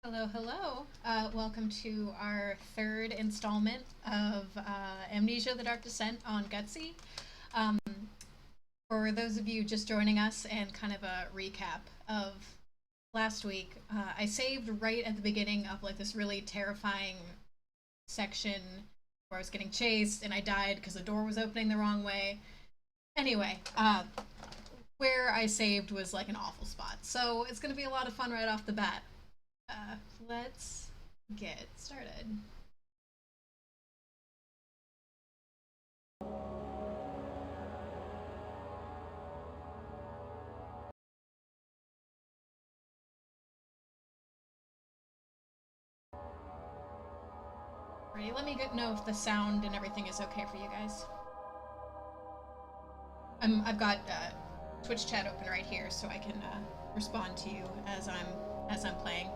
Hello, hello. Welcome to our third installment of Amnesia: The Dark Descent on Gutsy. Um, for those of you just joining us and kind of a recap of last week, I saved right at the beginning of like this really terrifying section where I was getting chased and I died because the door was opening the wrong way. Anyway, where I saved was like an awful spot. So it's going to be a lot of fun right off the bat. Uh, let's get started. Ready? Let me know if the sound and everything is okay for you guys. I've got Twitch chat open right here, so I can respond to you as I'm playing.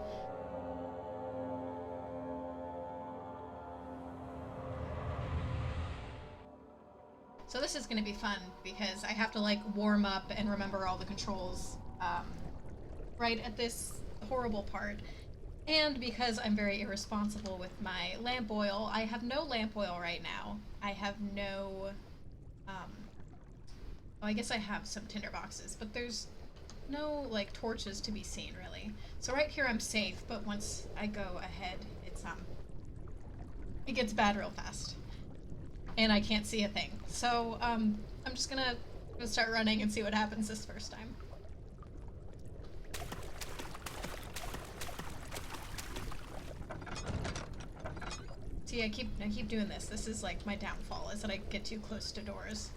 So this is going to be fun because I have to like warm up and remember all the controls right at this horrible part. And because I'm very irresponsible with my lamp oil, I have no lamp oil right now. I have no, well, I guess I have some tinder boxes, but there's no like torches to be seen really. So right here I'm safe, but once I go ahead, it gets bad real fast. And I can't see a thing. So, I'm just gonna start running and see what happens this first time. See, I keep doing this. This is like my downfall, is that I get too close to doors.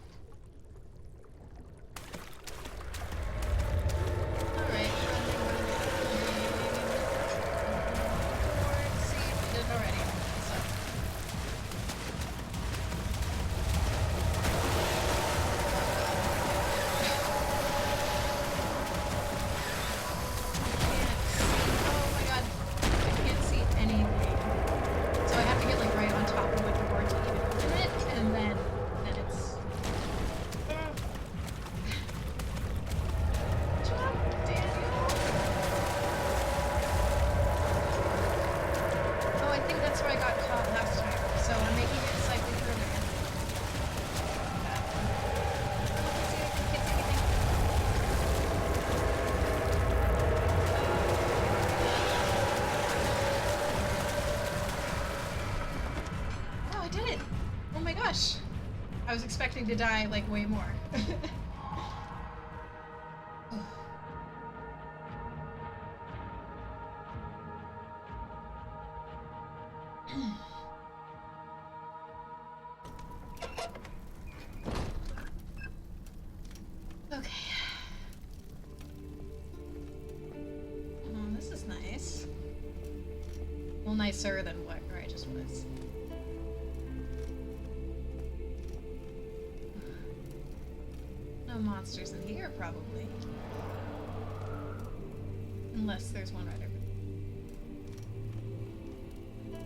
Alright. See, we did it already. So. Oh my god. I can't see anything. So I have to get like right on top of a door to even open it, and then it's... Jump, Daniel! Oh, I think that's where I got caught last time, so I'm making it slightly further. Can't see anything. Oh, I did it! Oh my gosh! I was expecting to die, like, way more. Okay. Oh, this is nice. Well, nicer than where I just was. No monsters in here, probably. Unless there's one right over there.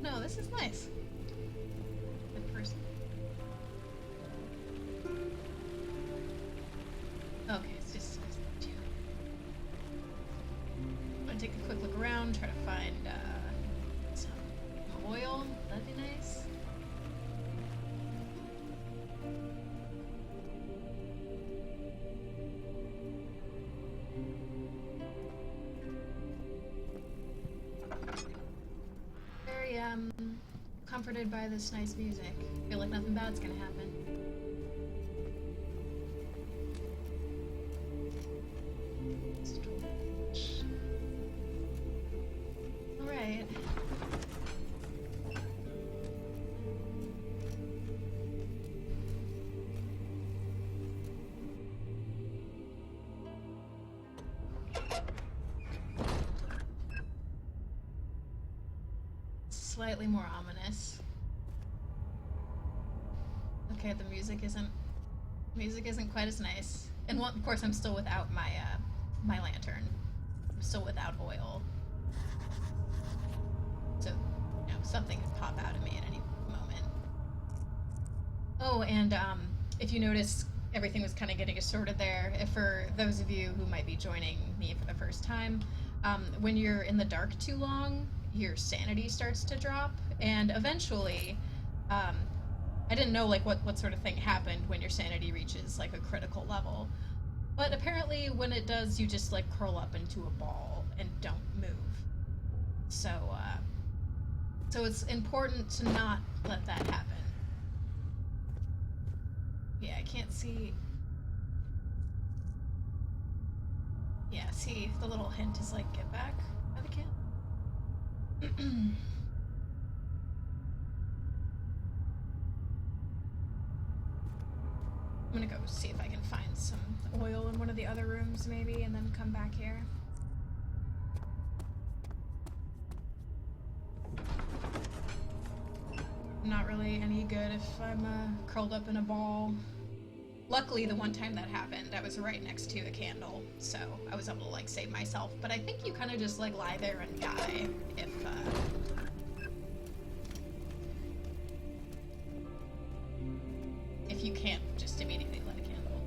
No, this is nice. Good person. Okay, it's just two. I'm gonna take a quick look around, try to find some oil. That'd be nice. Very comforted by this nice music. Feel like nothing bad's gonna happen. Alright. Slightly more ominous. Okay, the music isn't quite as nice. And well, of course I'm still without my my lantern. I'm still without oil. So, you know, something could pop out of me at any moment. Oh, and if you notice, everything was kind of getting assorted there. If for those of you who might be joining me for the first time, when you're in the dark too long, your sanity starts to drop, and eventually, um, I didn't know like what sort of thing happened when your sanity reaches like a critical level, but apparently when it does, you just like curl up into a ball and don't move. So, so it's important to not let that happen. Yeah, I can't see. Yeah, see, the little hint is like, get back by the can. I'm gonna go see if I can find some oil in one of the other rooms, maybe, and then come back here. I'm not really any good if I'm curled up in a ball. Luckily, the one time that happened, I was right next to a candle, so I was able to like save myself. But I think you kind of just like lie there and die if you can't just immediately light a candle.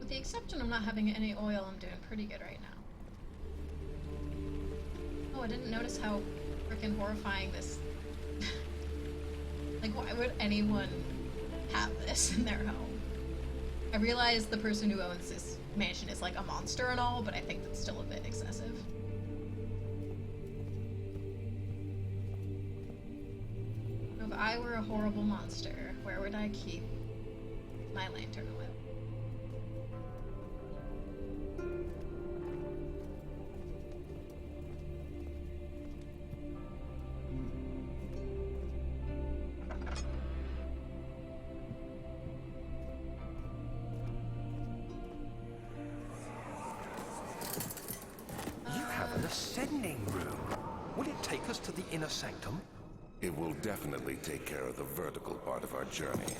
With the exception of not having any oil, I'm doing pretty good right now. Oh, I didn't notice how freaking horrifying this... Like, why would anyone have this in their home? I realize the person who owns this mansion is like a monster and all, but I think that's still a bit excessive. If I were a horrible monster, where would I keep my lantern oil? Ascending room. Will it take us to the inner sanctum? It will definitely take care of the vertical part of our journey.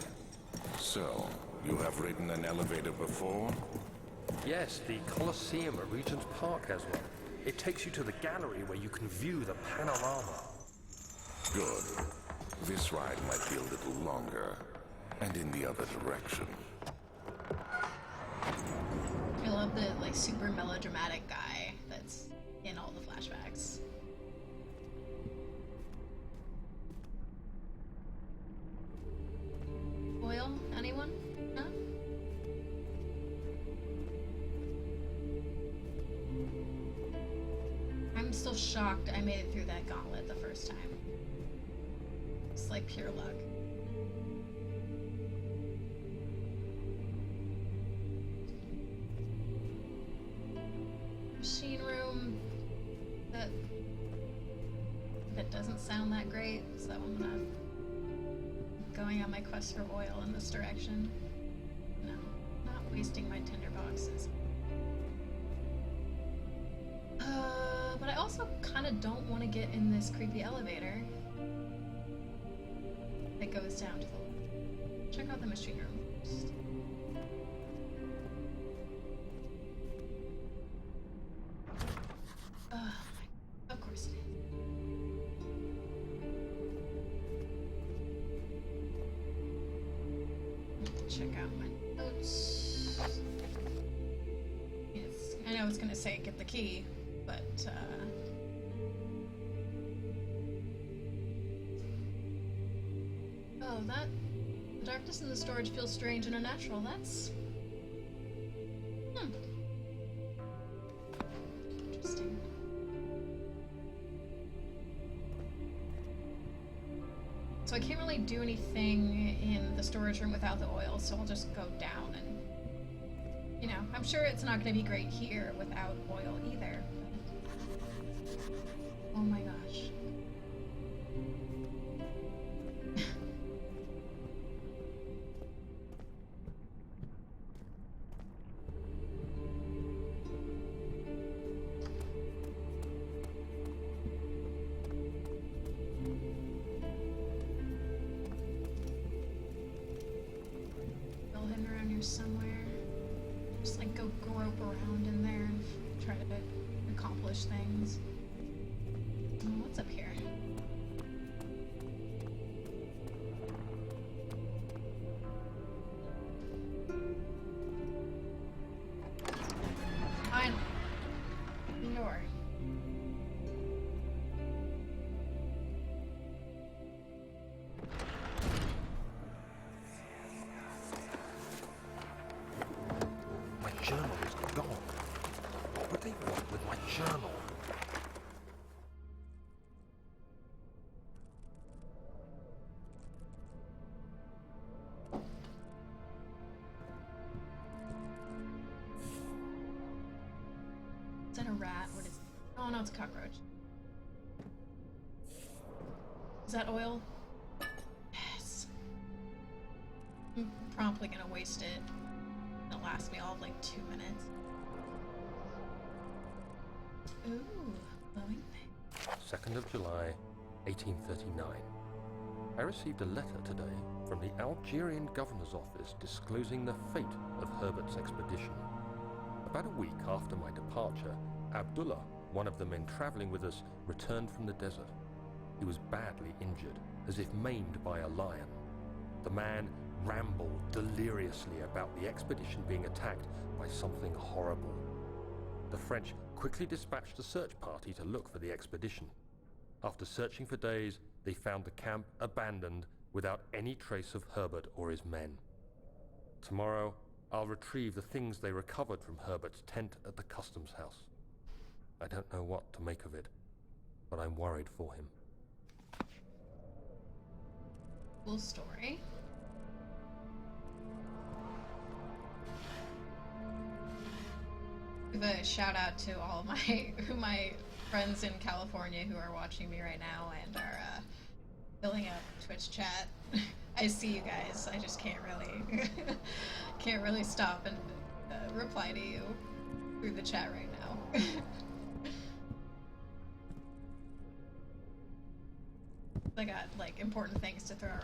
So, you have ridden an elevator before? Yes, the Colosseum at Regent's Park has one. It takes you to the gallery where you can view the panorama. Good. This ride might be a little longer, and in the other direction. I love the like super melodramatic guy that's in all the flashbacks. Oil? Anyone? No? I'm still shocked I made it through that gauntlet the first time. It's like pure luck. Machine room. That doesn't sound that great, so I'm going on my quest for oil in this direction. No, not wasting my tinder boxes. But I also kind of don't want to get in this creepy elevator that goes down to the left. Check out the machine room first. Of course it is. Check out my notes. Yes, I know it's gonna say get the key, but oh, that the darkness in the storage feels strange and unnatural. That's interesting. So I can't really do anything in the storage room without the oil, so I'll just go down and, you know, I'm sure it's not going to be great here without oil either. Oh my gosh. Somewhere. Just like go grope around in there and try to accomplish things. journal. Is that a rat? What is it? Oh no, it's a cockroach. Is that oil? Yes. I'm promptly gonna waste it. It'll last me all of like 2 minutes. Ooh, glowing thing. 2nd of July, 1839. I received a letter today from the Algerian governor's office disclosing the fate of Herbert's expedition. About a week after my departure, Abdullah, one of the men traveling with us, returned from the desert. He was badly injured, as if maimed by a lion. The man rambled deliriously about the expedition being attacked by something horrible. The French quickly dispatched a search party to look for the expedition. After searching for days, they found the camp abandoned without any trace of Herbert or his men. Tomorrow, I'll retrieve the things they recovered from Herbert's tent at the customs house. I don't know what to make of it, but I'm worried for him. Cool story. Give a shout out to all my friends in California who are watching me right now and are filling up Twitch chat. I see you guys. I just can't really stop and reply to you through the chat right now. I got like important things to throw around.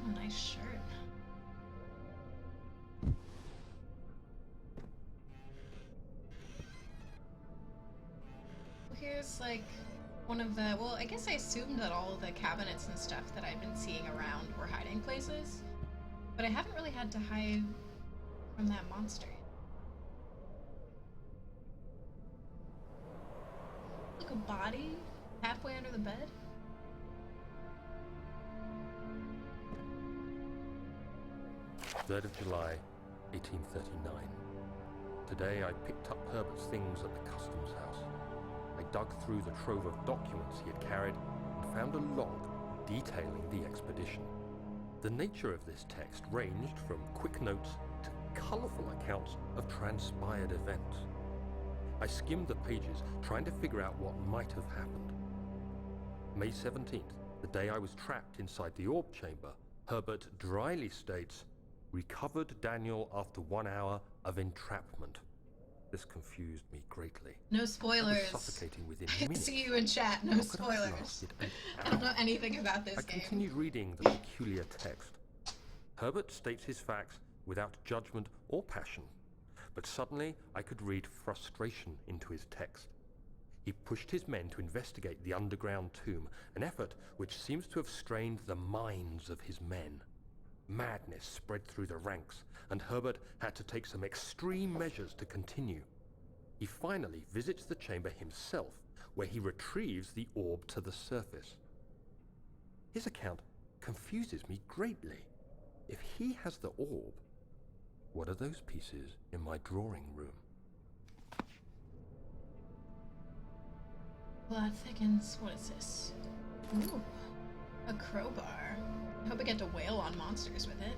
Oh, nice shirt. Here's like one of the, well, I guess I assumed that all of the cabinets and stuff that I've been seeing around were hiding places, but I haven't really had to hide from that monster yet. Look, a body halfway under the bed. Third of July, 1839. Today I picked up Herbert's things at the customs house. I dug through the trove of documents he had carried and found a log detailing the expedition. The nature of this text ranged from quick notes to colourful accounts of transpired events. I skimmed the pages, trying to figure out what might have happened. May 17th, the day I was trapped inside the orb chamber, Herbert dryly states, "Recovered Daniel after 1 hour of entrapment." This confused me greatly. No I was spoilers. suffocating within I minutes. see you in chat. No How could I have spoilers. lasted an I don't know hour? anything about this I game. continued reading the peculiar text. Herbert states his facts without judgment or passion, but suddenly I could read frustration into his text. He pushed his men to investigate the underground tomb, an effort which seems to have strained the minds of his men. Madness spread through the ranks, and Herbert had to take some extreme measures to continue. He finally visits the chamber himself, where he retrieves the orb to the surface. His account confuses me greatly. If he has the orb, what are those pieces in my drawing room? Plot thickens. What is this? Ooh, a crowbar. I hope I get to wail on monsters with it.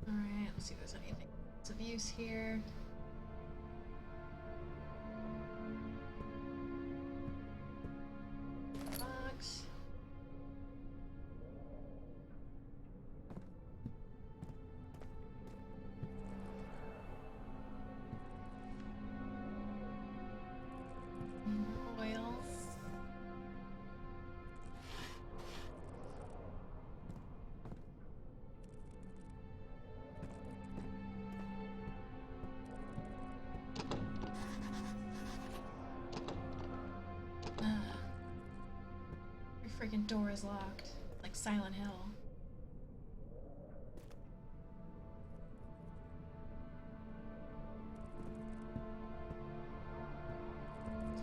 Alright, let's see if there's anything else of use here. Box. Oil. fucking door is locked. Like Silent Hill.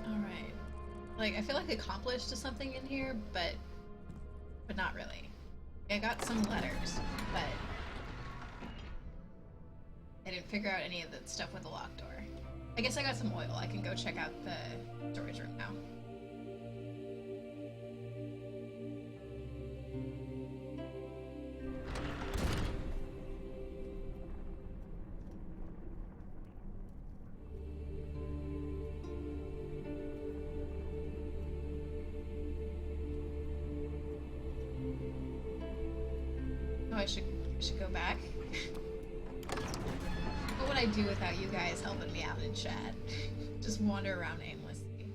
Alright. Like, I feel like I accomplished something in here, but not really. I got some letters, but I didn't figure out any of the stuff with the locked door. I guess I got some oil. I can go check out the storage room now. Oh, I should go back. What would I do without you guys helping me out in chat? Just wander around aimlessly.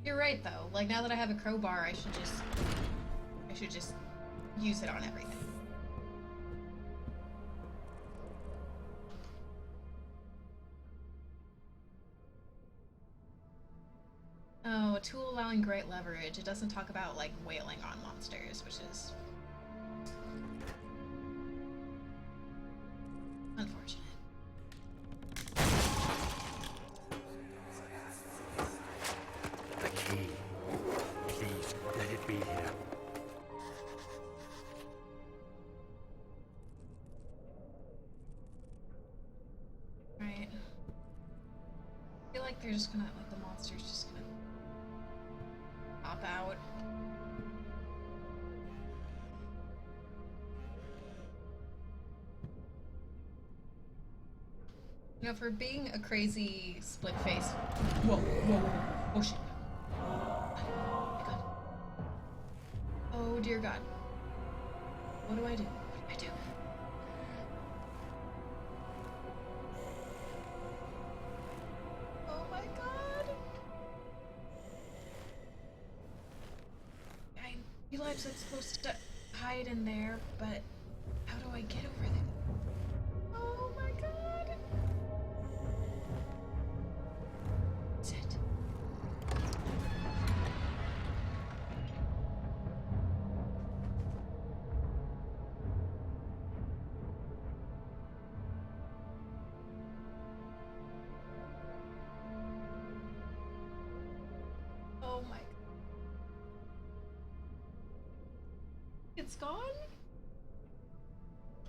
You're right though. Like now that I have a crowbar, I should just use it on everything. Oh, a tool allowing great leverage. It doesn't talk about like wailing on monsters, which is unfortunate. The key. Please, let it be here. Right. I feel like they're just gonna, like, the monster's just gonna pop out. You know, for being a crazy split face. Whoa, whoa, whoa. Oh shit. Oh my god. Oh dear god. What do I do? What do I do? Oh my god. I realize it's supposed to hide in there, but how do I get over there? Oh my god. Sit. Oh my. It's gone?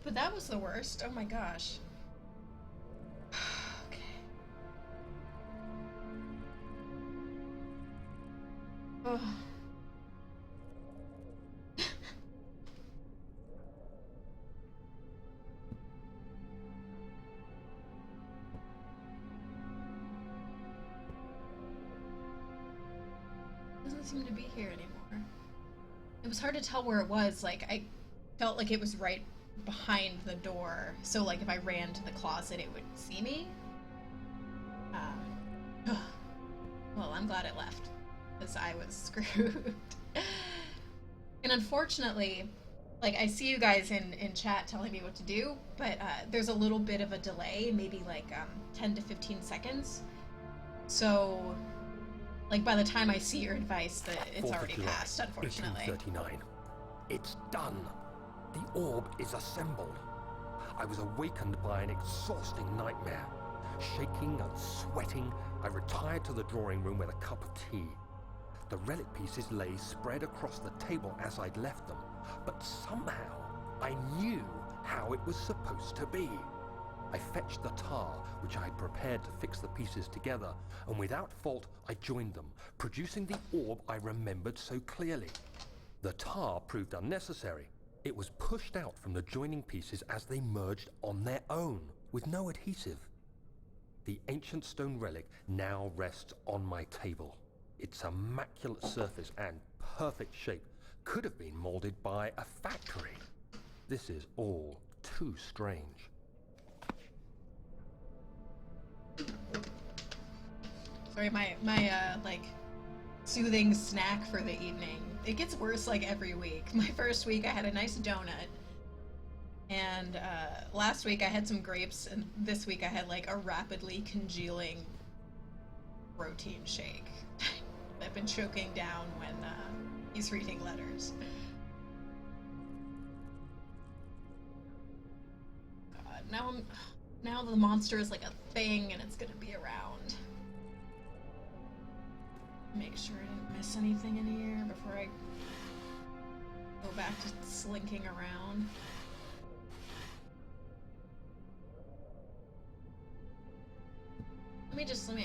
But that was the worst. Oh my gosh. Okay. Oh. Doesn't seem to be here anymore. It was hard to tell where it was. Like, I felt like it was right behind the door. So, like, if I ran to the closet, it would see me. Well, I'm glad it left. Because I was screwed. And unfortunately, like, I see you guys in chat telling me what to do, but there's a little bit of a delay, maybe like 10 to 15 seconds. So, like, by the time I see your advice, it's 4th of already July, passed, unfortunately. 1839. It's done. The orb is assembled. I was awakened by an exhausting nightmare. Shaking and sweating, I retired to the drawing room with a cup of tea. The relic pieces lay spread across the table as I'd left them, but somehow I knew how it was supposed to be. I fetched the tar, which I had prepared to fix the pieces together, and without fault I joined them, producing the orb I remembered so clearly. The tar proved unnecessary. It was pushed out from the joining pieces as they merged on their own, with no adhesive. The ancient stone relic now rests on my table. Its immaculate surface and perfect shape could have been molded by a factory. This is all too strange. Sorry, my like, soothing snack for the evening. It gets worse, like, every week. My first week I had a nice donut. And last week I had some grapes, and this week I had, like, a rapidly congealing protein shake. I've been choking down He's reading letters. God, now the monster is like a thing and it's gonna be around. Make sure I didn't miss anything in here before I go back to slinking around.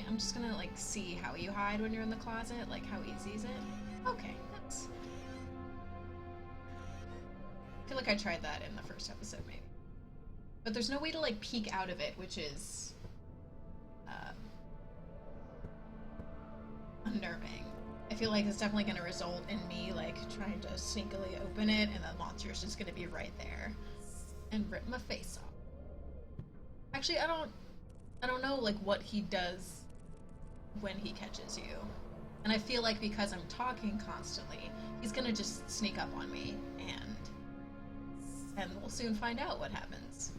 I'm just gonna like see how you hide when you're in the closet, like how easy is it? Okay, that's... I feel like I tried that in the first episode maybe. But there's no way to like peek out of it, which is unnerving. I feel like it's definitely gonna result in me like trying to sneakily open it and the monster's just gonna be right there and rip my face off. Actually, I don't know like what he does when he catches you. And I feel like because I'm talking constantly, he's gonna just sneak up on me and we'll soon find out what happens.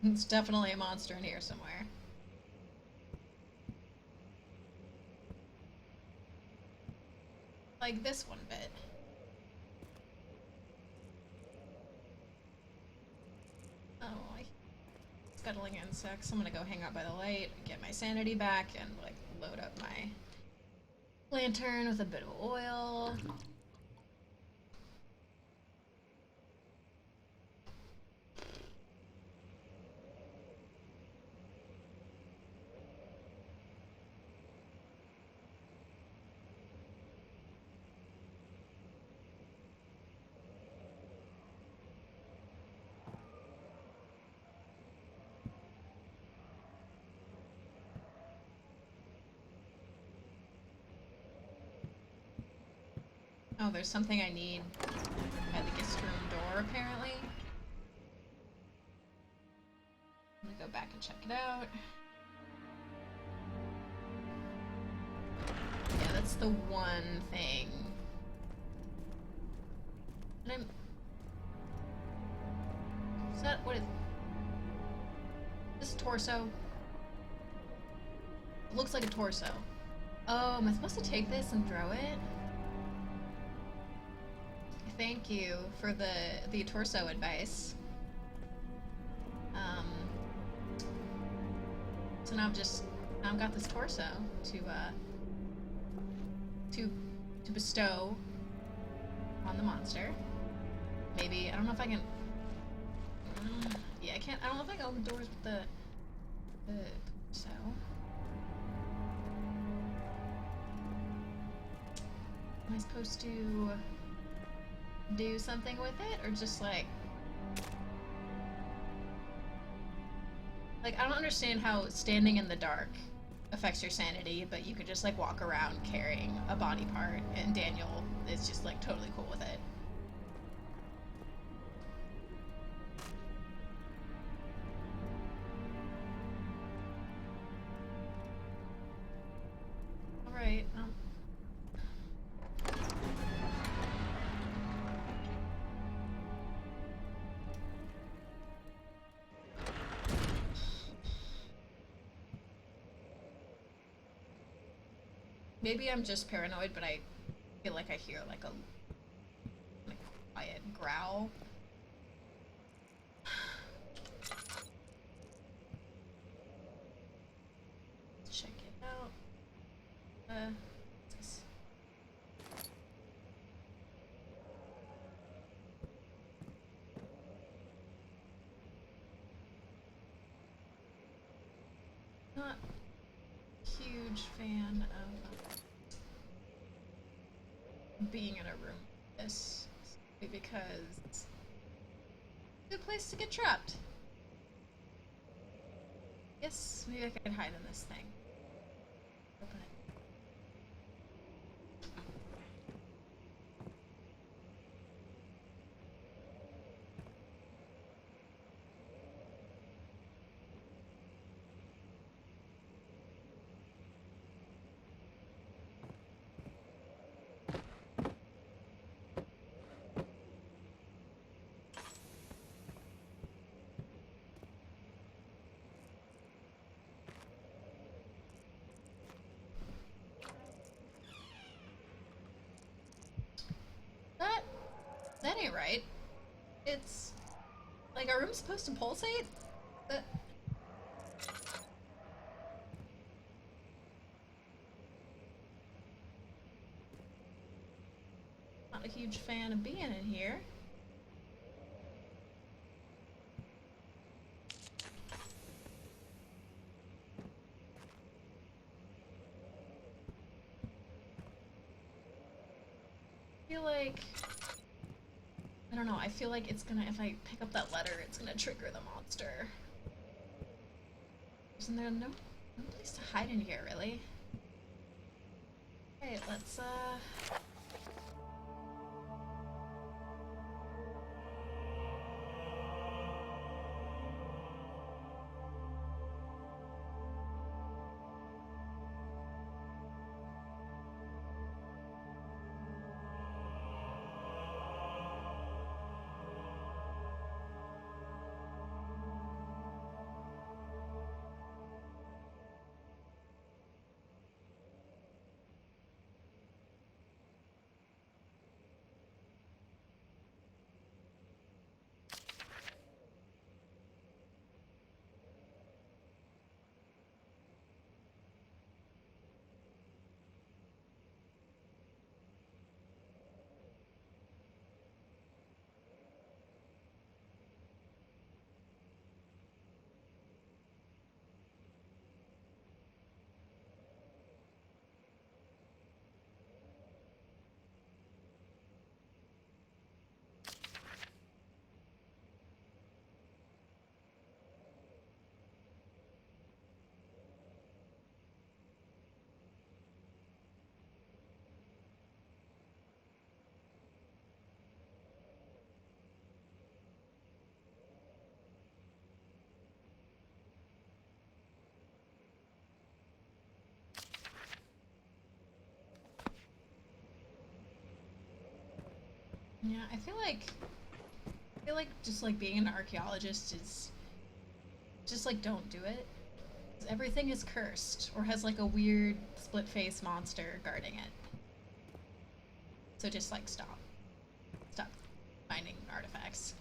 It's definitely a monster in here somewhere. Like this one bit. Oh, scuttling insects. I'm gonna go hang out by the light, get my sanity back, and like load up my lantern with a bit of oil. Oh, there's something I need at the guest room door, apparently. I'm gonna go back and check it out. Yeah, that's the one thing. And is that what is this torso? It looks like a torso. Oh, am I supposed to take this and throw it? Thank you for the torso advice. So now I've got this torso to bestow on the monster. Maybe I don't know if I can. Yeah, I can't. I don't know if I can open doors with the torso. Am I supposed to do something with it, or just like I don't understand how standing in the dark affects your sanity, but you could just like walk around carrying a body part, and Daniel is just like totally cool with it. All right. Maybe I'm just paranoid, but I feel like I hear like a quiet growl. Check it out. What's this? Not a huge fan of being in a room like this, because Good place to get trapped. Guess maybe I could hide in this thing. Open it. That ain't right. It's like, our room's supposed to pulsate? But not a huge fan of being in here. I feel like, I don't know, I feel like it's gonna, if I pick up that letter, it's gonna trigger the monster. Isn't there no place to hide in here, really? Alright, let's, yeah, I feel like just like being an archaeologist is just like, don't do it. 'Cause everything is cursed or has like a weird split face monster guarding it. So just like stop finding artifacts.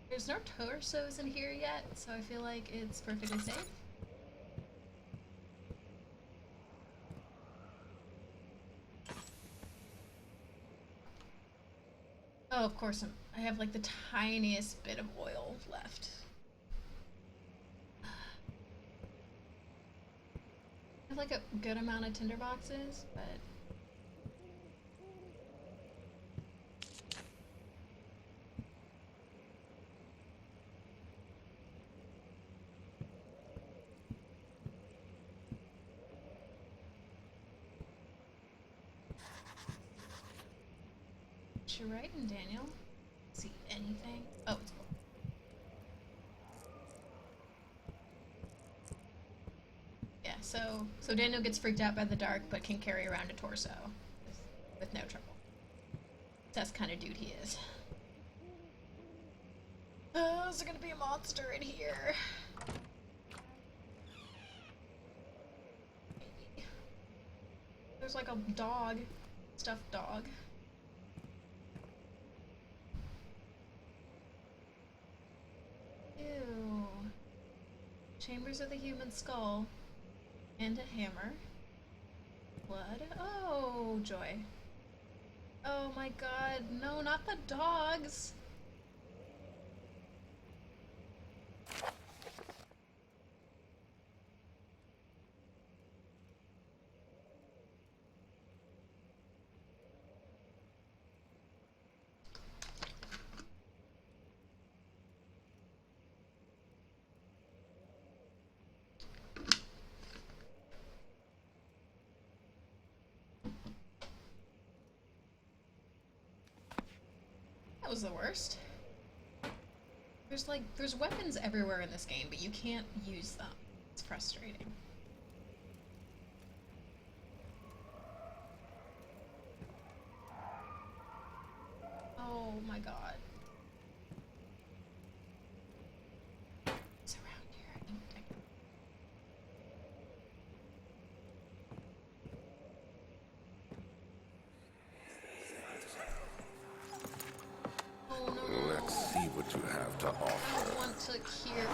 There's no torsos in here yet, so I feel like it's perfectly safe. Oh, of course, I have like the tiniest bit of oil left. I have like a good amount of tinder boxes, but what you writing, Daniel? See anything? Oh, it's cool. Yeah, so Daniel gets freaked out by the dark, but can carry around a torso with no trouble. That's the kind of dude he is. Oh, is there gonna be a monster in here? Maybe. There's like a dog, stuffed dog. Ew. Chambers of the human skull. And a hammer. Blood. Oh, joy. Oh my god, no, not the dogs! was the worst. There's weapons everywhere in this game, but you can't use them. It's frustrating. Oh my god. It's around here. Oh no. Let's see what you have to I offer. don't want to hear a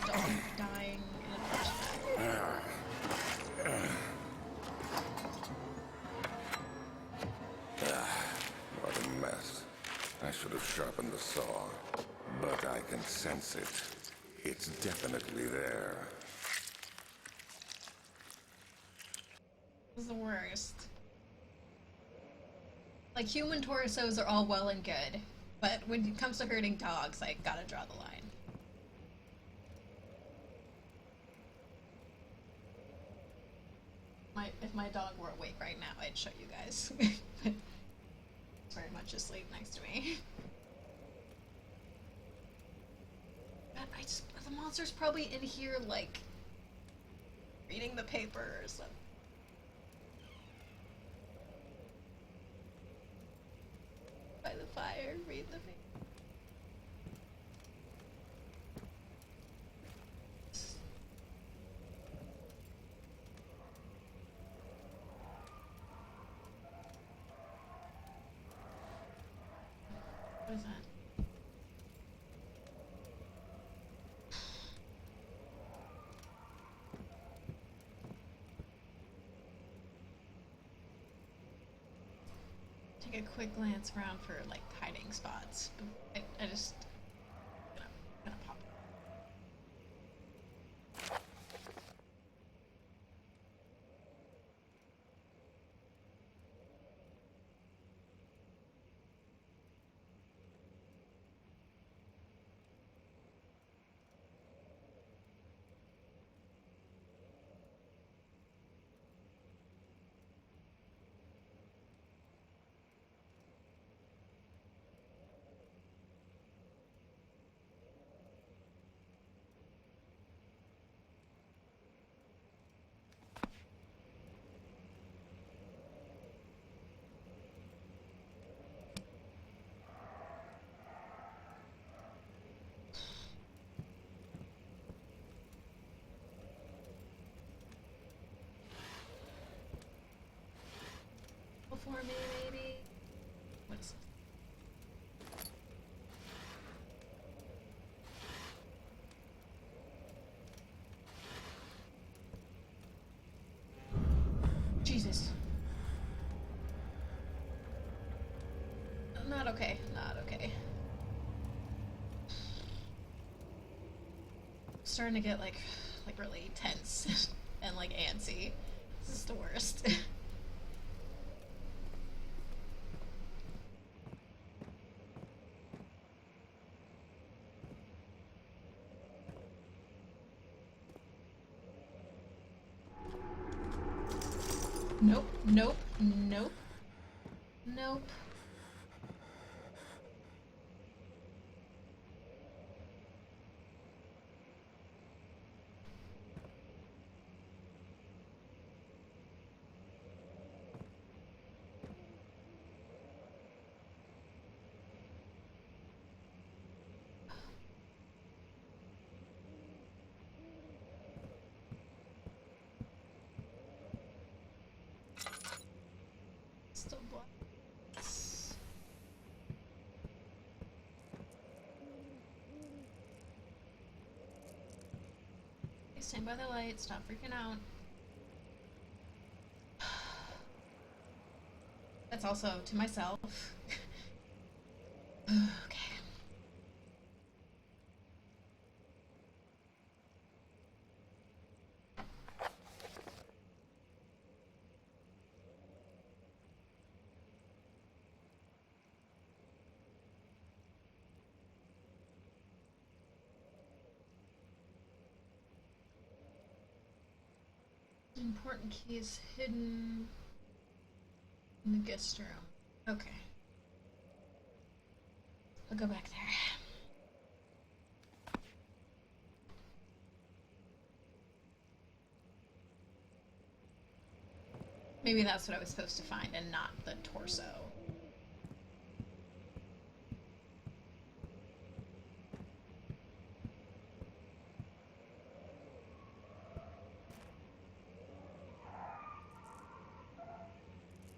dog dying in a flashback. What a mess. I should have sharpened the saw. But I can sense it. It's definitely there. This is the worst. Like, human torsos are all well and good, but when it comes to hurting dogs, I gotta draw the line. If my dog were awake right now, I'd show you guys. But it's very much asleep next to me. But the monster's probably in here, like, reading the paper or something. By the fire, read the paper. What is that? Take a quick glance around for, like, hiding spots. But I just... gonna pop. For me, maybe? What is it? Jesus. Not okay. Not okay. Starting to get like really tense and like antsy. This is the worst. Nope, nope, nope, nope. Still blood. Okay, stand by the light, stop freaking out. That's also to myself. Okay. Important key is hidden in the guest room. Okay. I'll go back there. Maybe that's what I was supposed to find and not the torso.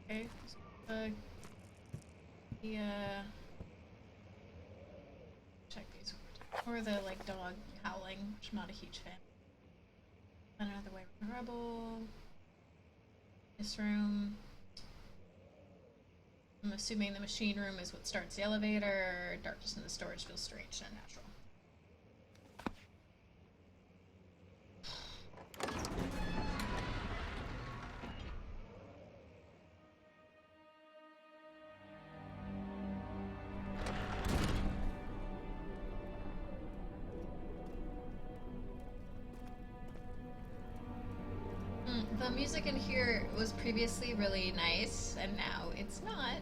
Okay. Check these. Or the like dog howling, which I'm not a huge fan. Another way from the rubble. This room. I'm assuming the machine room is what starts the elevator. Darkness in the storage feels strange and unnatural. The music in here was previously really nice, and now it's not.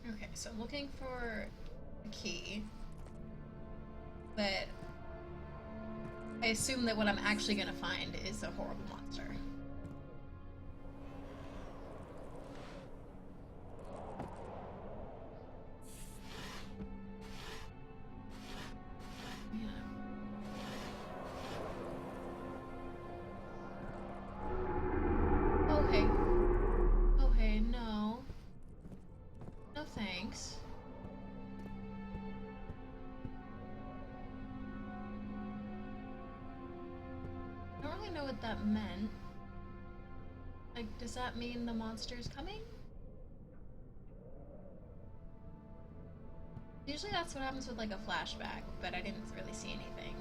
Okay, so looking for a key, but I assume that what I'm actually gonna find is a horrible monster. Okay. Okay, no. No thanks. I don't really know what that meant. Like, does that mean the monster's coming? Usually that's what happens with like a flashback, but I didn't really see anything.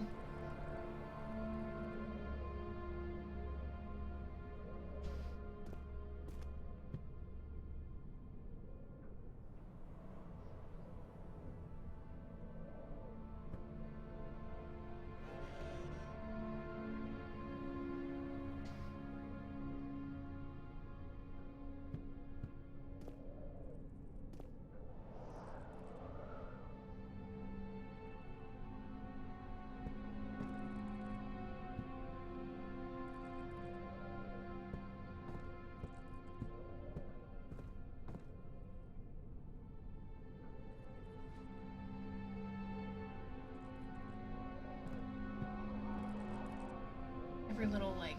Every little, like,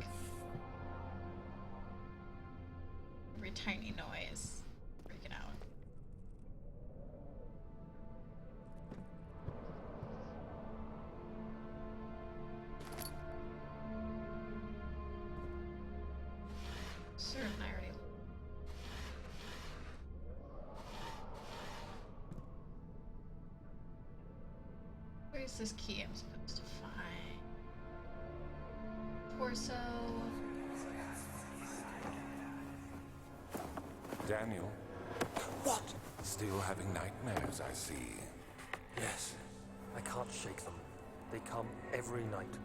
every tiny noise freaking out. Certain I already. Where's this key I'm supposed to find? Torso. Daniel? What? Still having nightmares, I see. Yes, I can't shake them. They come every night.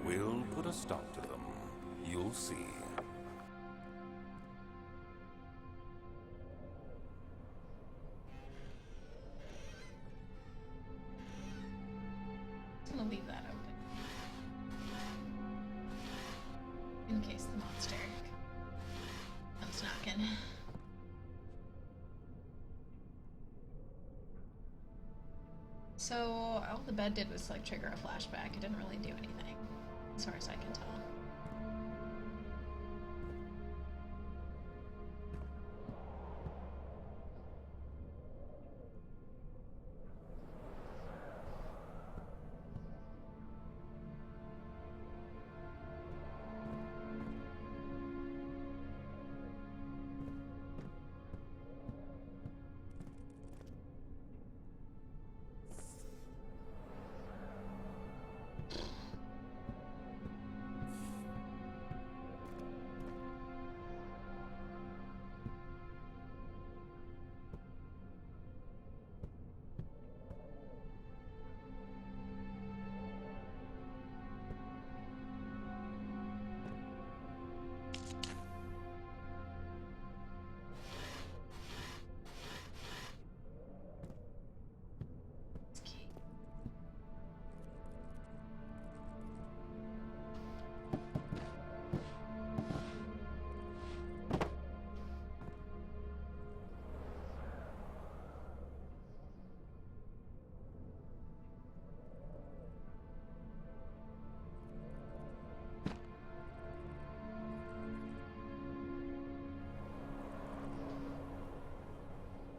We'll put a stop to them. You'll see. I'm gonna leave that open. In case the monster comes knocking. So all the bed did was like trigger a flashback. It didn't really do anything, as far as I can tell.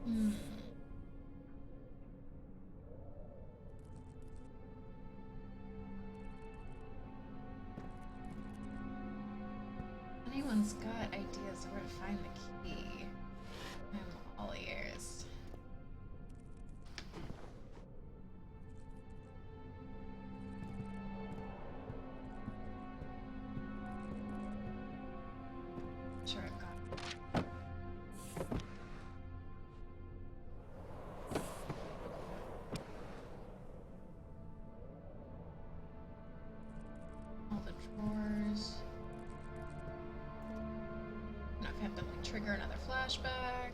Hmm. Anyone's got ideas of where to find the key? I'm all ears. Sure, I've got all the drawers. I don't know if I have to like trigger another flashback.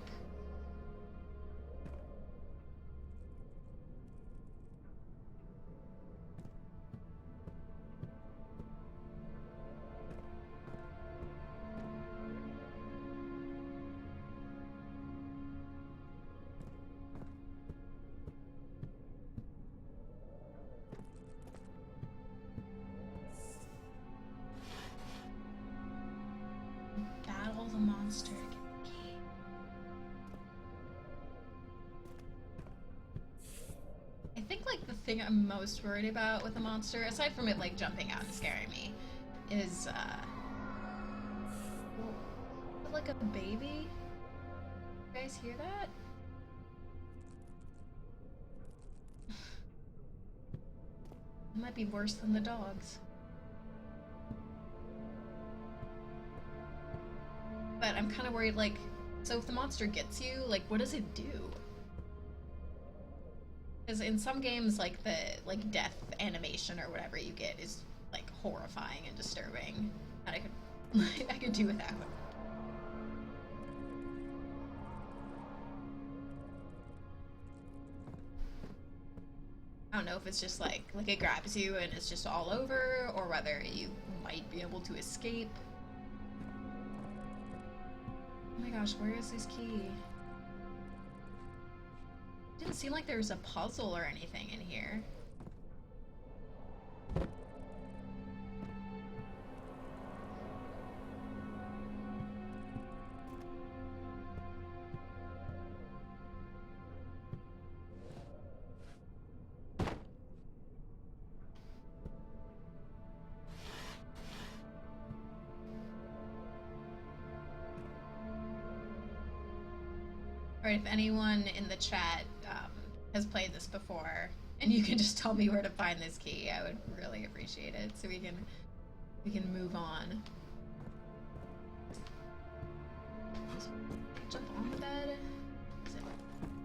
Battle the monster to get the key. I think like the thing I'm most worried about with the monster, aside from it like jumping out and scaring me, is like a baby. You guys hear that? It might be worse than the dogs. But I'm kind of worried, like, so if the monster gets you, like, what does it do? Because in some games, like, the, like, death animation or whatever you get is, like, horrifying and disturbing. And I could, I could do without. I don't know if it's just, like it grabs you and it's just all over, or whether you might be able to escape. Oh my gosh, where is this key? Didn't seem like there was a puzzle or anything in here. Alright, if anyone in the chat has played this before, and you can just tell me where to find this key, I would really appreciate it, so we can move on. Jump on the bed. Is it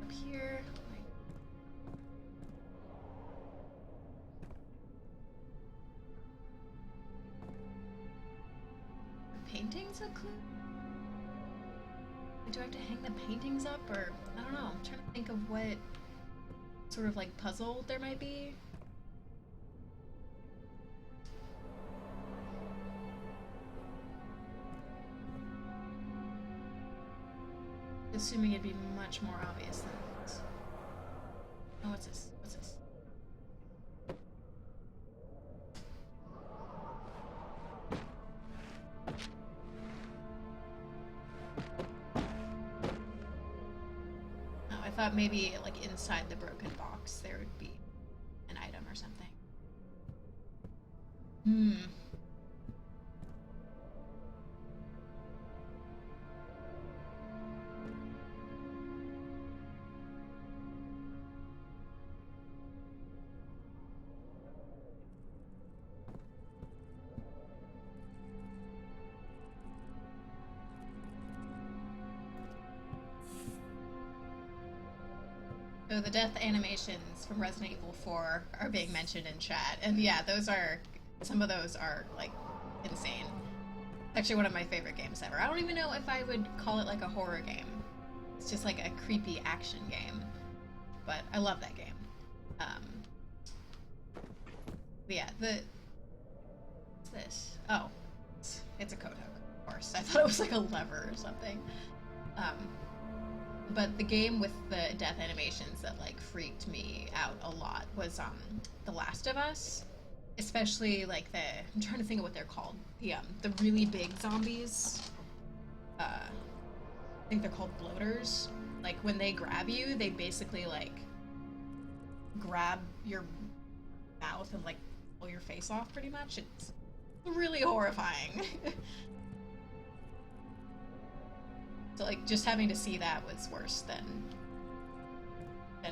up here? The paintings a clue? Do I have to hang the paintings up, or I don't know. I'm trying to think of what sort of like puzzle there might be. Assuming it'd be much more obvious than this. Oh, what's this? What's this? I thought maybe like inside the broken box there would be an item or something. So the death animations from Resident Evil 4 are being mentioned in chat, and yeah, some of those are like insane. Actually, one of my favorite games ever. I don't even know if I would call it like a horror game. It's just like a creepy action game, but I love that game. But yeah, what's this? Oh, it's a code hook, of course. I thought it was like a lever or something. But the game with the death animations that like freaked me out a lot was The Last of Us, especially like I'm trying to think of what they're called. The really big zombies. I think they're called bloaters. like when they grab you, they basically like grab your mouth and like pull your face off pretty much. It's really horrifying. So like just having to see that was worse than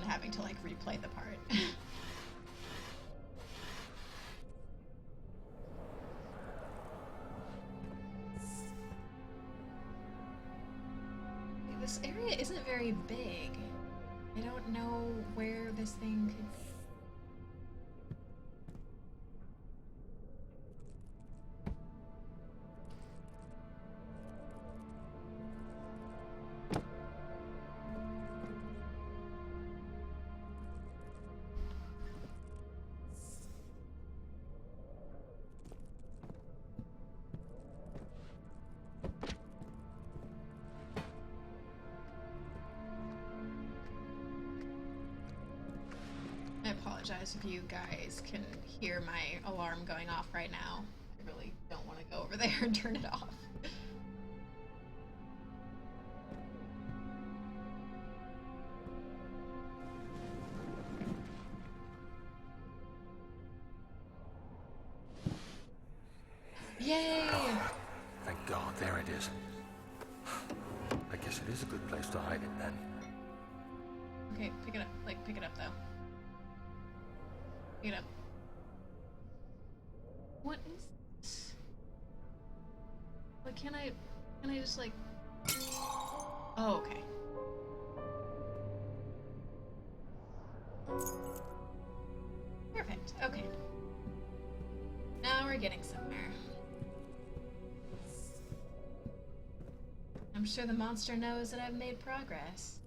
having to like replay the part. This area isn't very big. I don't know where this thing could be. I apologize if you guys can hear my alarm going off right now. I really don't want to go over there and turn it off. Yay! Oh, thank God, there it is. I guess it is a good place to hide it then. Okay, pick it up. Like, pick it up though. Pick it up. What is this? Like, can I just like... Oh, okay. Perfect, okay. Now we're getting somewhere. I'm sure the monster knows that I've made progress.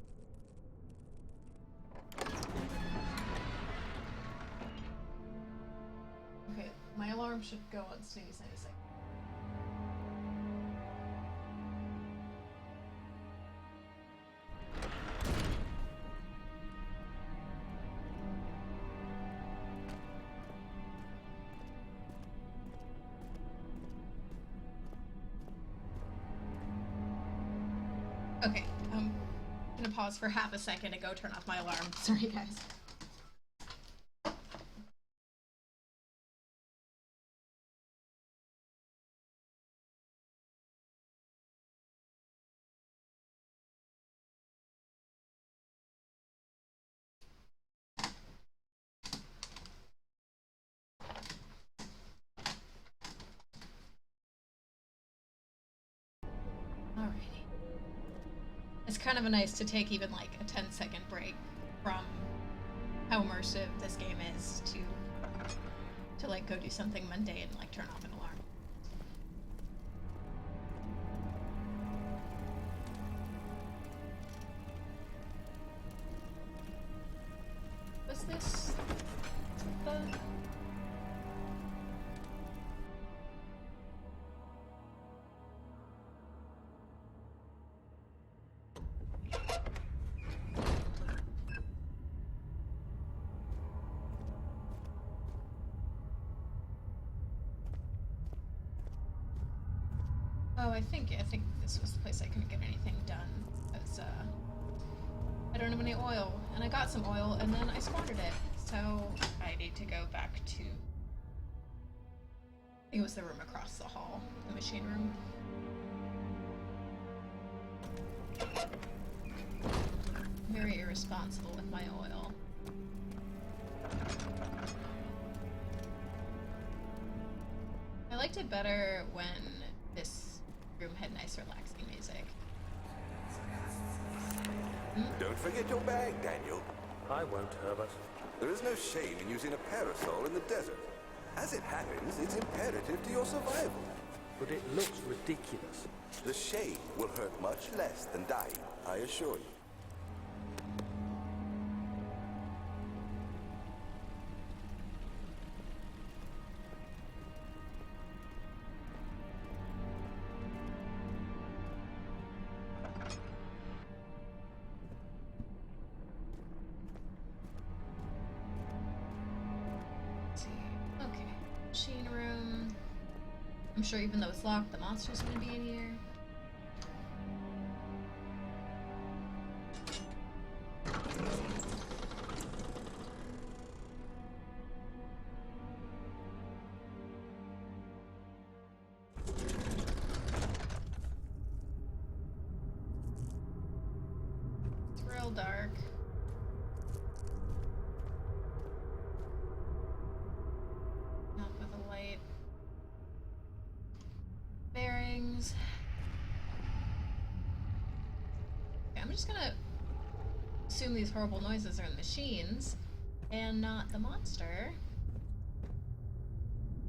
Okay, my alarm should go on snooze any second. Okay, I'm gonna pause for half a second to go turn off my alarm. Sorry, guys. Alrighty. It's kind of nice to take even like a 10-second break from how immersive this game is to like go do something mundane and like turn off an alarm. Was this the... Oh, I think this was the place I couldn't get anything done, because I don't have any oil, and I got some oil, and then I squandered it, so I need to go back to... I think it was the room across the hall, the machine room. Very irresponsible with my oil. I liked it better when this room had nice relaxing music. Don't forget your bag, Daniel. I won't, Herbert. There is no shame in using a parasol in the desert. As it happens, it's imperative to your survival. But it looks ridiculous. The shade will hurt much less than dying, I assure you. Machine room. I'm sure even though it's locked, the monster's gonna be in here. real dark. Not with a light. Bearings. Okay, I'm just gonna assume these horrible noises are the machines and not the monster.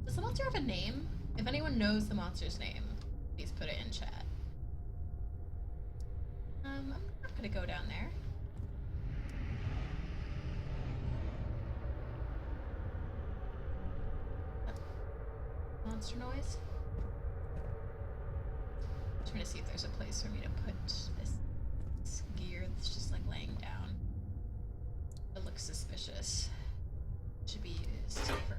Does the monster have a name? If anyone knows the monster's name, please put it in chat. I'm not gonna go down there. Monster noise? I'm trying to see if there's a place for me to put this gear that's just like laying down. It looks suspicious. Should be used for...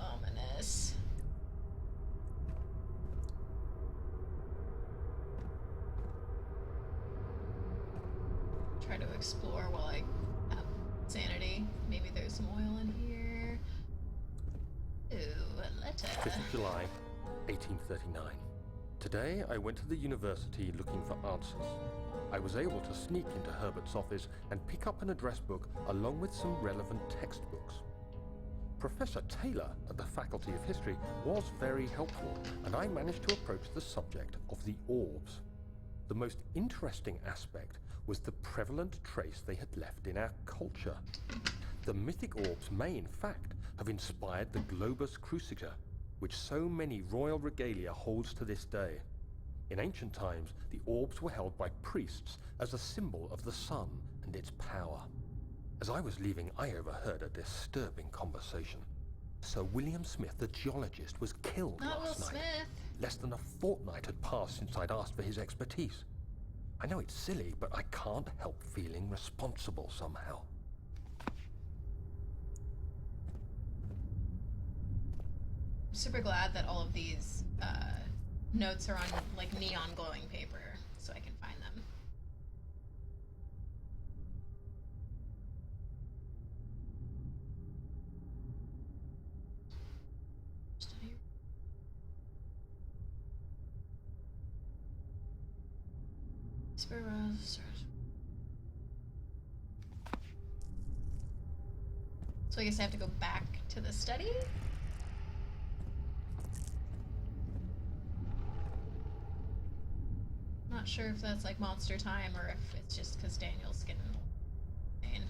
Ominous. Try to explore while I have sanity. Maybe there's some oil in here. Ooh, a letter. 5th of July, 1839. Today, I went to the university looking for answers. I was able to sneak into Herbert's office and pick up an address book along with some relevant textbooks. Professor Taylor at the Faculty of History was very helpful, and I managed to approach the subject of the orbs. The most interesting aspect was the prevalent trace they had left in our culture. The mythic orbs may, in fact, have inspired the globus cruciger, which so many royal regalia holds to this day. In ancient times, the orbs were held by priests as a symbol of the sun and its power. As I was leaving, I overheard a disturbing conversation. Sir William Smith, the geologist, was killed last night. Smith. Less than a fortnight had passed since I'd asked for his expertise. I know it's silly, but I can't help feeling responsible somehow. I'm super glad that all of these notes are on like neon glowing paper, so I can find them. So I guess I have to go back to the study? Not sure if that's like monster time or if it's just because Daniel's getting pain.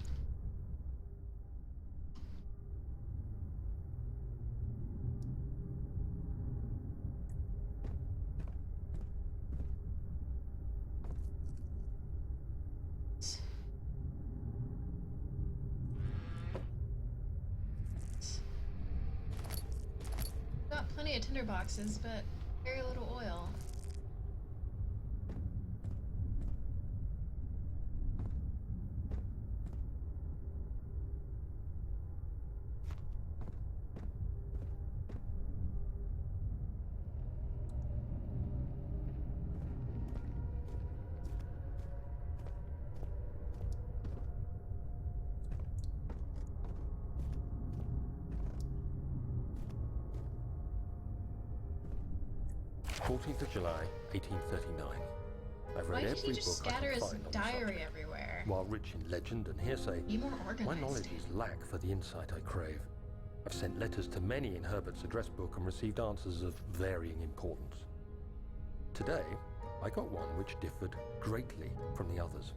Got plenty of tinder boxes, but very little oil. July 1839. I've Why read did he every just book I scatter can his find on the diary subject. everywhere? While rich in legend and hearsay, Be more my organized. knowledge is lack for the insight I crave. I've sent letters to many in Herbert's address book and received answers of varying importance. Today, I got one which differed greatly from the others.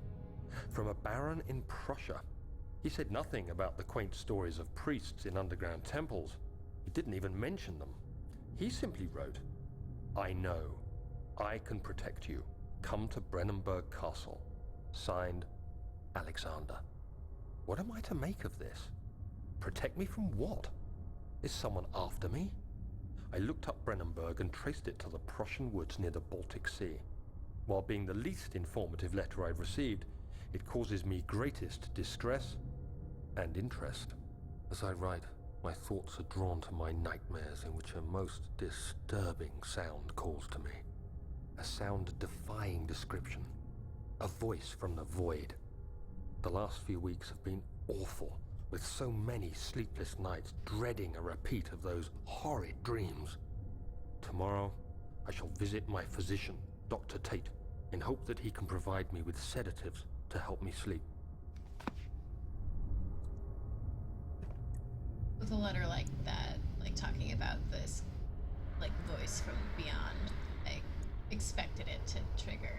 From a baron in Prussia. He said nothing about the quaint stories of priests in underground temples. He didn't even mention them. He simply wrote, "I know. I can protect you. Come to Brennenburg Castle. Signed, Alexander." What am I to make of this? Protect me from what? Is someone after me? I looked up Brennenburg and traced it to the Prussian woods near the Baltic Sea. While being the least informative letter I've received, it causes me greatest distress and interest. As I write, my thoughts are drawn to my nightmares in which a most disturbing sound calls to me. A sound defying description. A voice from the void. The last few weeks have been awful, with so many sleepless nights dreading a repeat of those horrid dreams. Tomorrow, I shall visit my physician, Dr. Tate, in hope that he can provide me with sedatives to help me sleep. With a letter like that, like talking about this, like, voice from beyond, I expected it to trigger.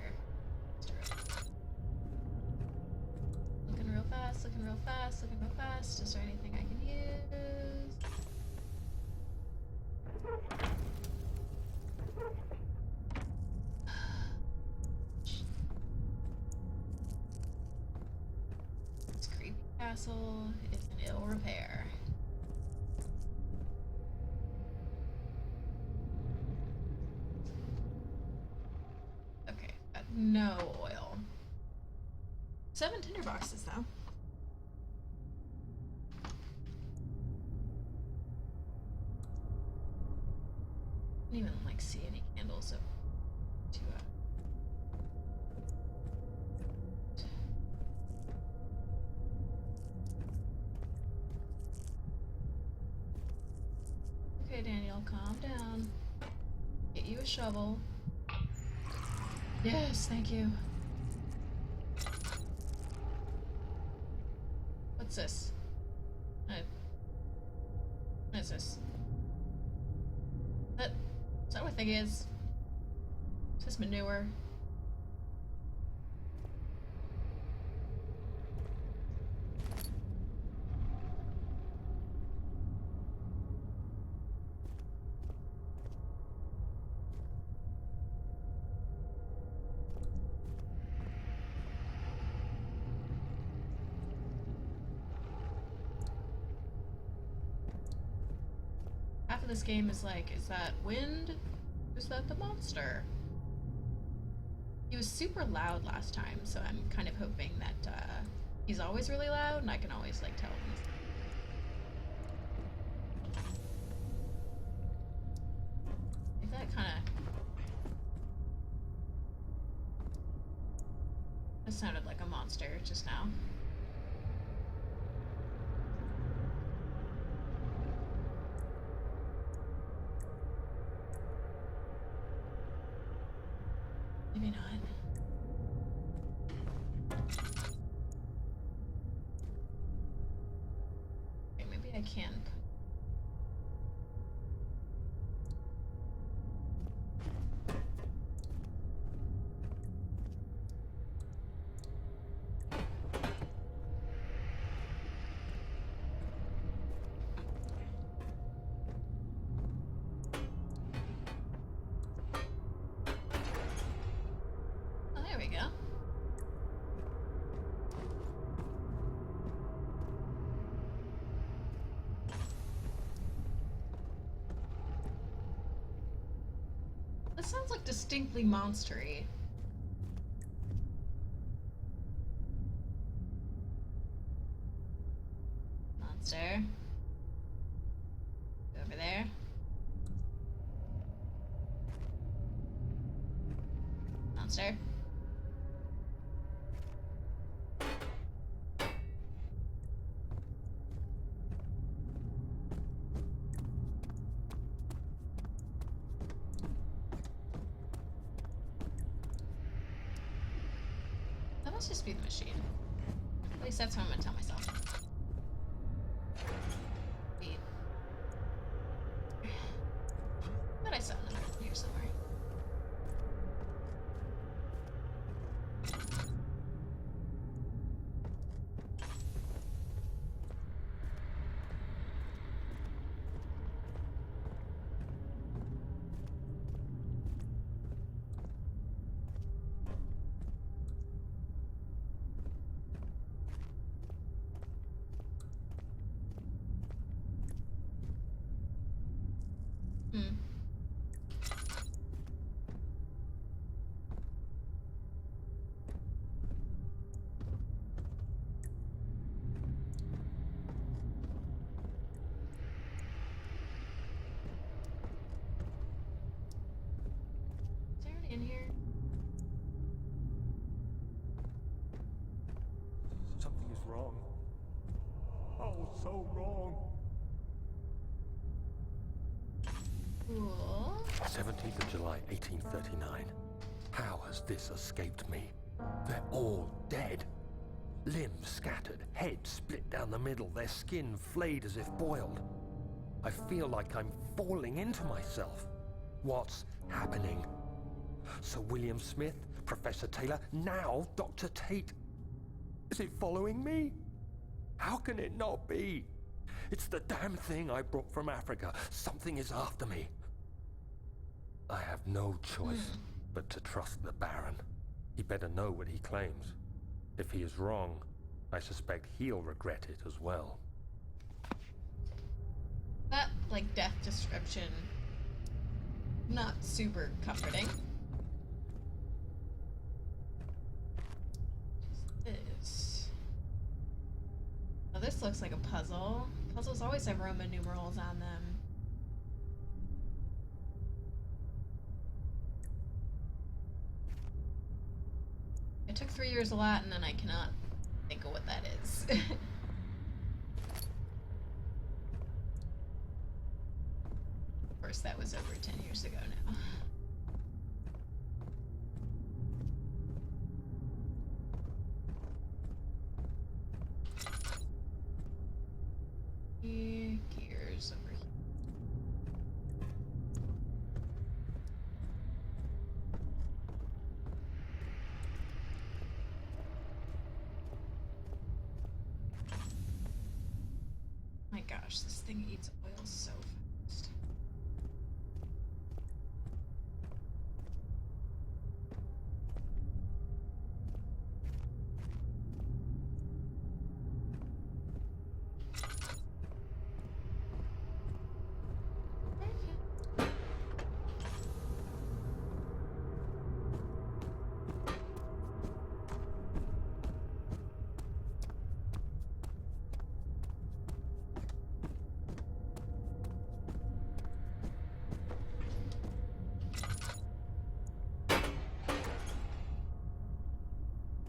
Looking real fast, looking real fast, looking real fast. Is there anything I can use? This creepy castle is in ill repair. Okay, got no oil. 7 tinderboxes though. Didn't even like see any candles up to Okay, Daniel, calm down. Get you a shovel. Yes, thank you. What's this? What is this? Is that what thing is? Is this manure? Half of this game is like, is that wind? Is that the monster? He was super loud last time, so I'm kind of hoping that he's always really loud and I can always like tell him. If that kind of sounded like a monster just now. Maybe not. Okay, maybe I can. Oh, there we go. This sounds like distinctly monstery. Monster. Over there. Monster. That must just be the machine. At least that's what I'm gonna tell myself. Wait. But I saw another one here somewhere. Hmm. so wrong. Cool. 17th of July, 1839. How has this escaped me? They're all dead. Limbs scattered, heads split down the middle, their skin flayed as if boiled. I feel like I'm falling into myself. What's happening? Sir William Smith, Professor Taylor, now Dr. Tate. Is it following me? How can it not be? It's the damn thing I brought from Africa. Something is after me. I have no choice but to trust the Baron. He better know what he claims. If he is wrong, I suspect he'll regret it as well. That, like, death description, not super comforting. Oh, this looks like a puzzle. Puzzles always have Roman numerals on them. I took 3 years of Latin and I cannot think of what that is. Of course, that was over 10 years ago now. Gears over here. My gosh, this thing eats oil so fast.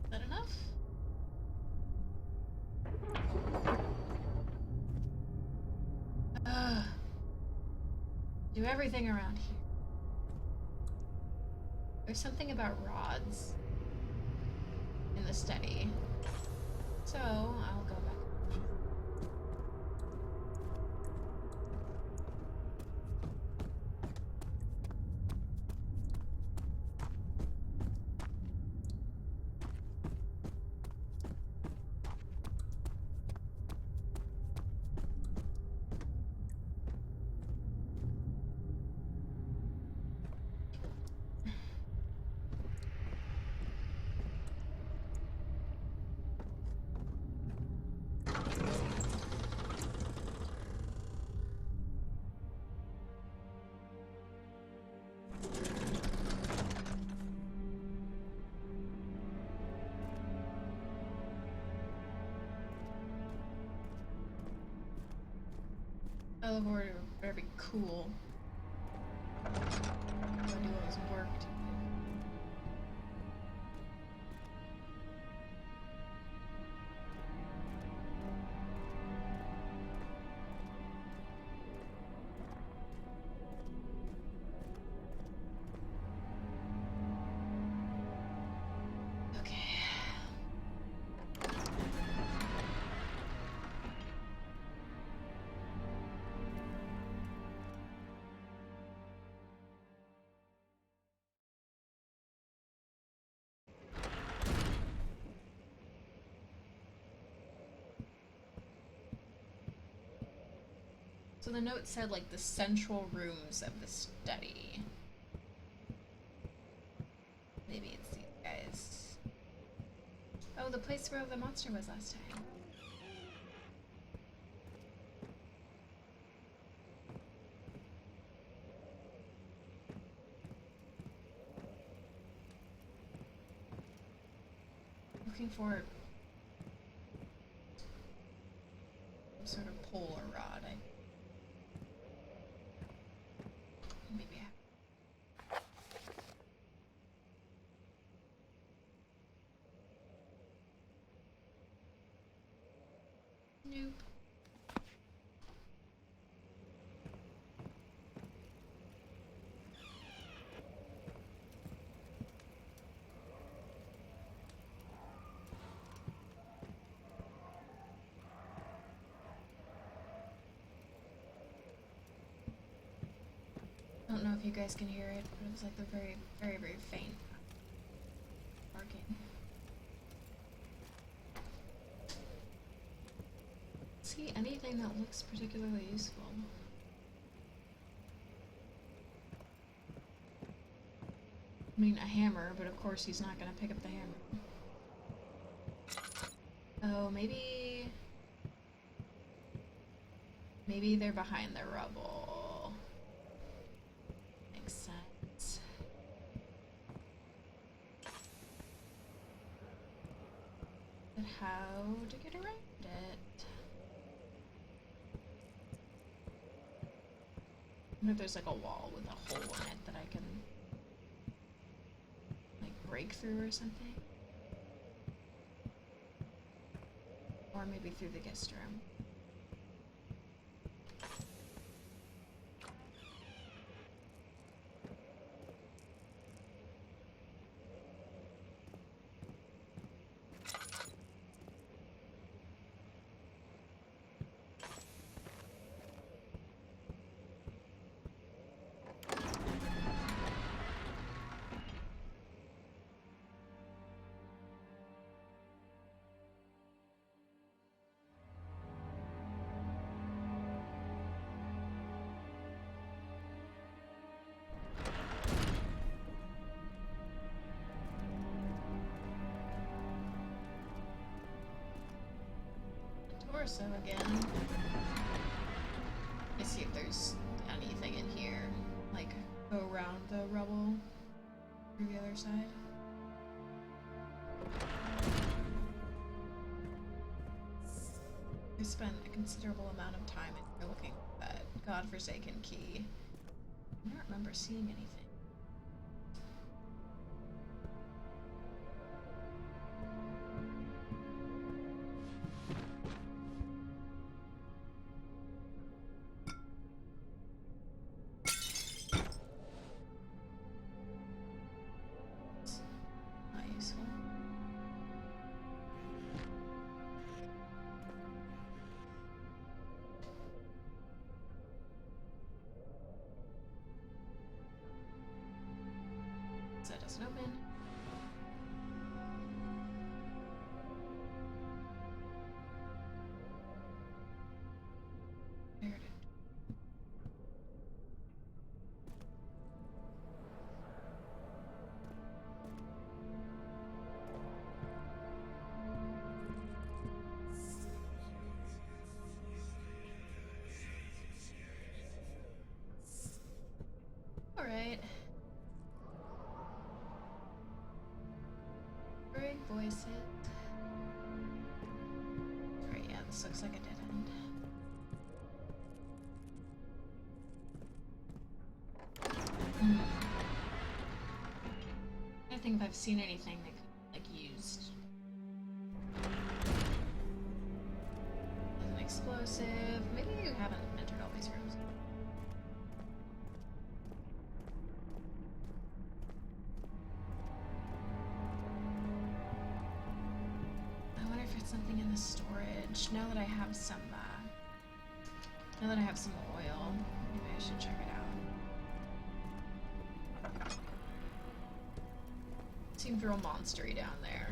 Is that enough? Ugh. Do everything around here. There's something about rods in the study. So, I'll go back. Elevator better be cool. I do all this work to okay. So the note said, like, the central rooms of the study. Maybe it's these guys. Oh, the place where the monster was last time. Looking for some sort of pole or rod. Maybe I have. Nope. I don't know if you guys can hear it, but it was like the very, very, very faint barking. See anything that looks particularly useful? I mean, a hammer, but of course he's not gonna pick up the hammer. Oh, maybe they're behind the rubble. Makes sense. But how to get around it? I wonder if there's like a wall with a hole in it that I can like break through or something. Or maybe through the guest room. Torso again. Let's see if there's anything in here. Like, go around the rubble through the other side. I spent a considerable amount of time in here looking at that godforsaken key. I don't remember seeing anything. Not useful. So it doesn't open. There it is. All right. Hearing voices. Right, yeah, this looks like a dead end. I think if I've seen anything that could, like, used as an explosive. Maybe you haven't entered all these rooms. I wonder if it's something in the storage. Now that I have some, oil, maybe I should check it out. Seems real monstery down there.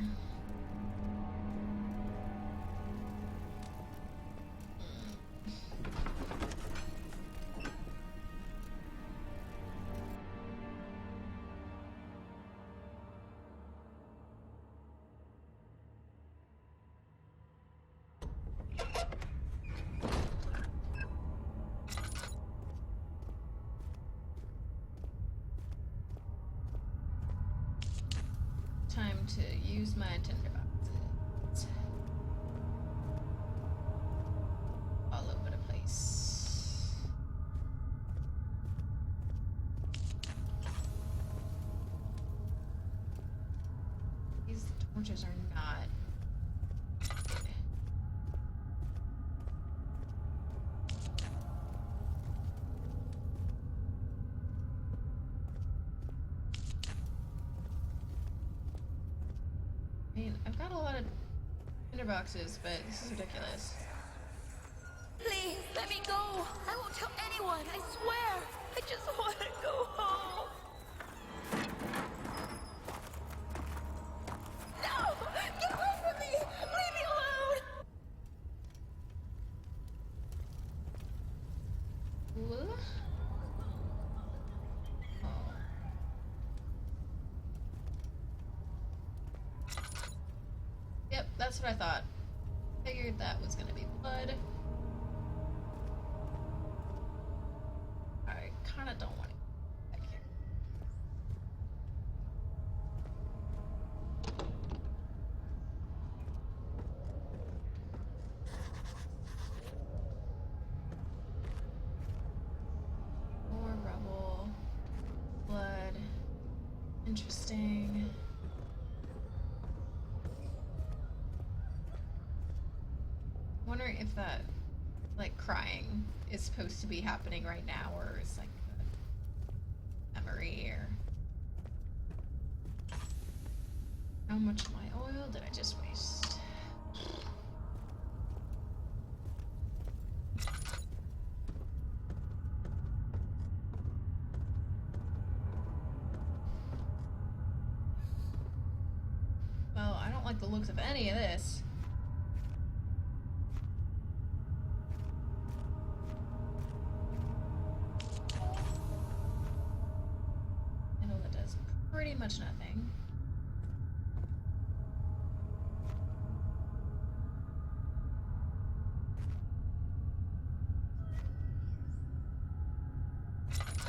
Time to use my tinderboxes. All over the place. These torches are not good. I mean, I've got a lot of tinderboxes, but this is ridiculous. Please, let me go. I won't tell anyone, I swear. I just want to go home. No! Get away from me! Leave me alone! Ooh. Oh. Yep, that's what I thought. Figured that was gonna be blood. I kinda don't want to get back here. More rubble. Blood. Interesting. Wondering if that, like, crying is supposed to be happening right now, or is like a memory, or how much of my oil did I just waste? Well, I don't like the looks of any of this. Pretty much nothing.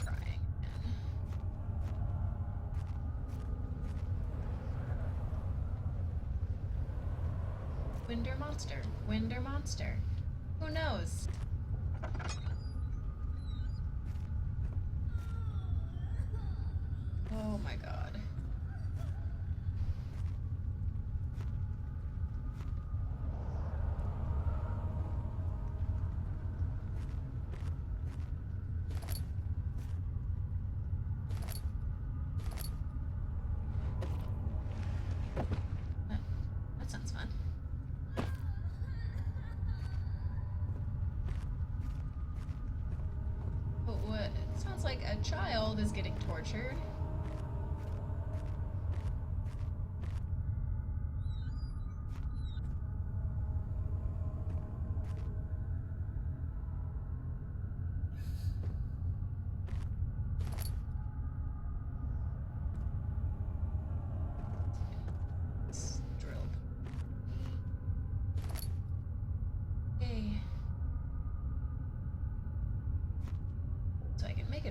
Crying again. Winder monster. Winder monster. Who knows? Oh my god. That sounds fun. But what? It sounds like a child is getting tortured.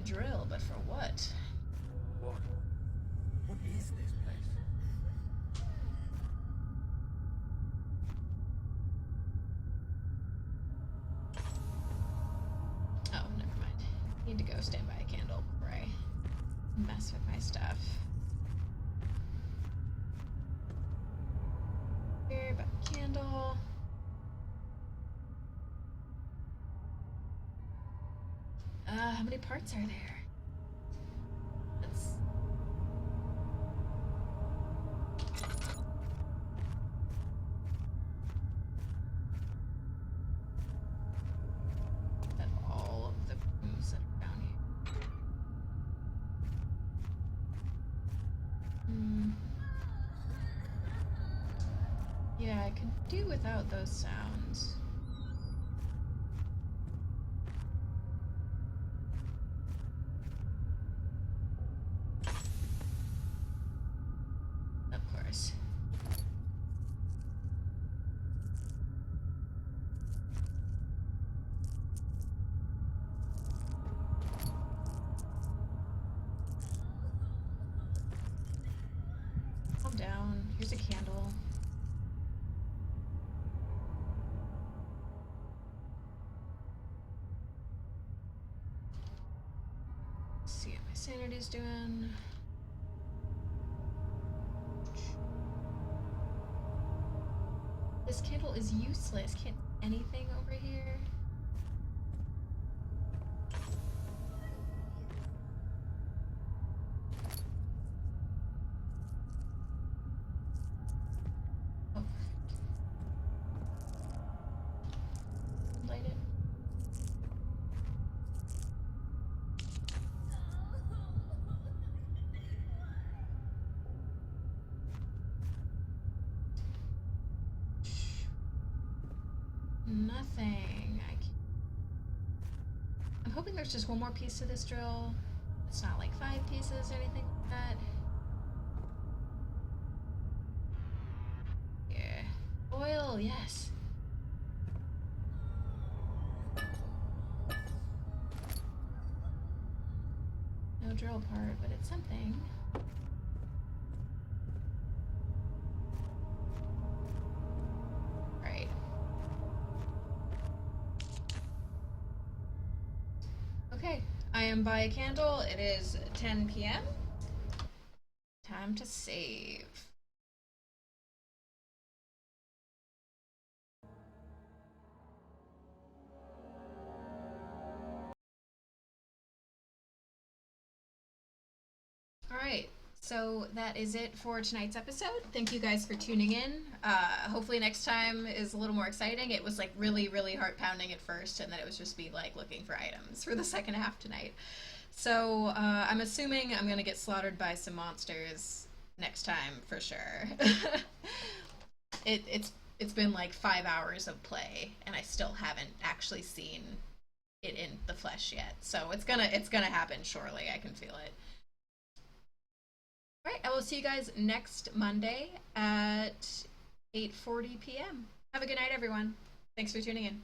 Drill, but for what? What is this place? Oh, never mind. Need to go stand by a candle before I mess with my stuff. Here, about a candle. How many parts are there? Let's... At all of the rooms that are down here. Yeah, I could do without those sounds. Down. Here's a candle. Let's see what my sanity's doing. This candle is useless. Can't anything over here? Light it. hoping there's just one more piece to this drill. It's not like 5 pieces or anything like that. Yeah. Oil, yes. No drill part, but it's something. Right. Okay, I am by a candle. It is 10 p.m. Time to save. Alright, so that is it for tonight's episode. Thank you guys for tuning in. Hopefully next time is a little more exciting. It was like really, really heart-pounding at first, and then it was just me like looking for items for the second half tonight. So I'm assuming I'm gonna get slaughtered by some monsters next time for sure. It's been like 5 hours of play, and I still haven't actually seen it in the flesh yet. So it's gonna happen shortly. I can feel it. All right, I will see you guys next Monday at 8:40 p.m. Have a good night, everyone. Thanks for tuning in.